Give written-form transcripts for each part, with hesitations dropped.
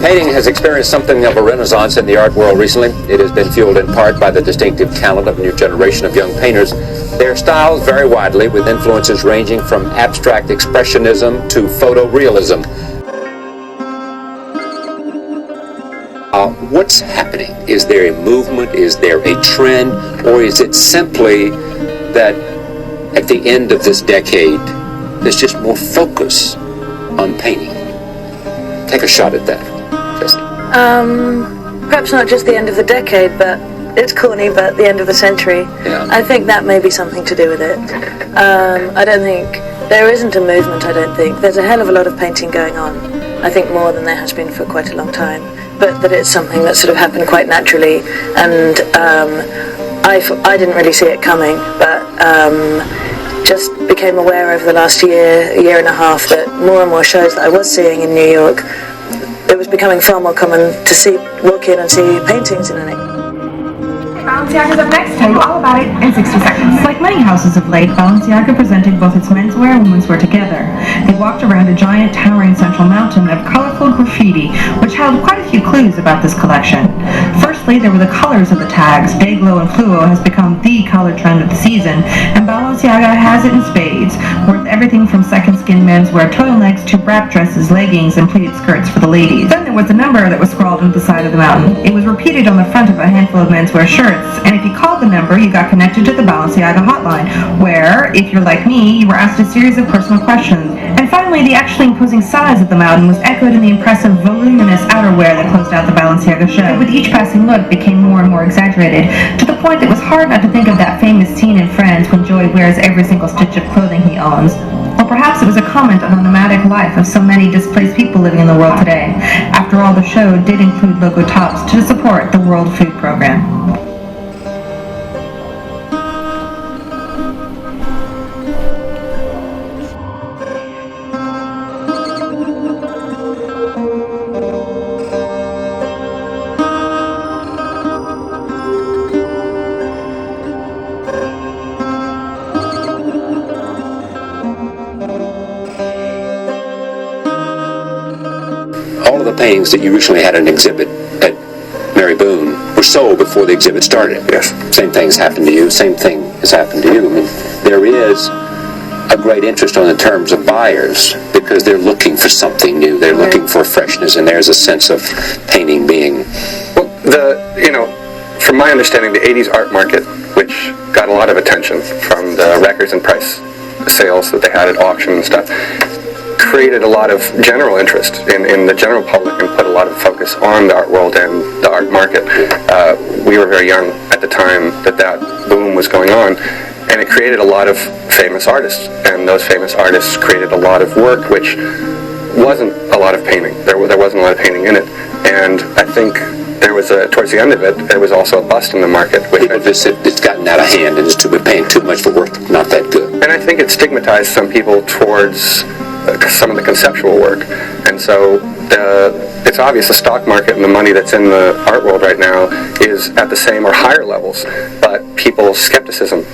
Painting has experienced something of a renaissance in the art world recently. It has been fueled in part by the distinctive talent of a new generation of young painters. Their styles vary widely, with influences ranging from abstract expressionism to photorealism. What's happening? Is there a movement? Is there a trend? Or is it simply that at the end of this decade, there's just more focus on painting? Take a shot at that. Perhaps not just the end of the decade, but it's corny, but the end of the century. Yeah. I think that may be something to do with it. I don't think, there isn't a movement, I don't think. There's a hell of a lot of painting going on. I think more than there has been for quite a long time. But that it's something that sort of happened quite naturally, and I didn't really see it coming, but just became aware over the last year and a half that more and more shows that I was seeing in New York, it was becoming far more common to walk in and see paintings in an Balenciaga's up next. Tell you all about it in 60 seconds. Like many houses of late, Balenciaga presented both its menswear and womenswear together. They walked around a giant towering central mountain of colorful graffiti, which held quite a few clues about this collection. Firstly, there were the colors of the tags. Day glow and fluo has become the color trend of the season, and Balenciaga has it in spades, worth everything from second skin menswear turtlenecks to wrap dresses, leggings, and pleated skirts for the ladies. Then there was the number that was scrawled into the side of the mountain. It was repeated on the front of a handful of menswear shirts, and if you called the number, you got connected to the Balenciaga hotline, where, if you're like me, you were asked a series of personal questions. And finally, the actually imposing size of the mountain was echoed in the impressive voluminous outerwear that closed out the Balenciaga show. With each passing look, became more and more exaggerated, to the point that it was hard not to think of that famous scene in Friends when Joey wears every single stitch of clothing he owns. Or perhaps it was a comment on the nomadic life of so many displaced people living in the world today. After all, the show did include logo tops to support the World Food Program. All of the paintings that you recently had an exhibit at Mary Boone were sold before the exhibit started. Yes. Same thing's happened to you. Same thing has happened to you. I mean, there is a great interest on the terms of buyers because they're looking for something new. They're looking for freshness, and there's a sense of painting being. Well, from my understanding, the 80s art market, which got a lot of attention from the records and price sales that they had at auction and stuff, created a lot of general interest in the general public and put a lot of focus on the art world and the art market. We were very young at the time that boom was going on, and it created a lot of famous artists, and those famous artists created a lot of work which wasn't a lot of painting. There wasn't a lot of painting in it, and I think there was towards the end of it, there was also a bust in the market. People just said it's gotten out of hand and we're paying too much for work not that good. And I think it stigmatized some people towards some of the conceptual work. And so it's obvious the stock market and the money that's in the art world right now is at the same or higher levels, but people's skepticism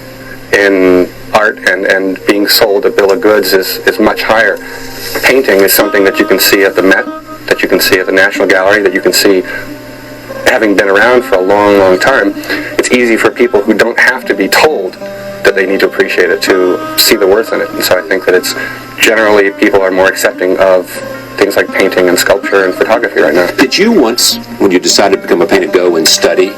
in art and being sold a bill of goods is much higher. Painting is something that you can see at the Met, that you can see at the National Gallery, that you can see having been around for a long, long time. It's easy for people who don't have to be told that they need to appreciate it to see the worth in it. And so I think that it's generally people are more accepting of things like painting and sculpture and photography right now. Did you once, when you decided to become a painter, go and study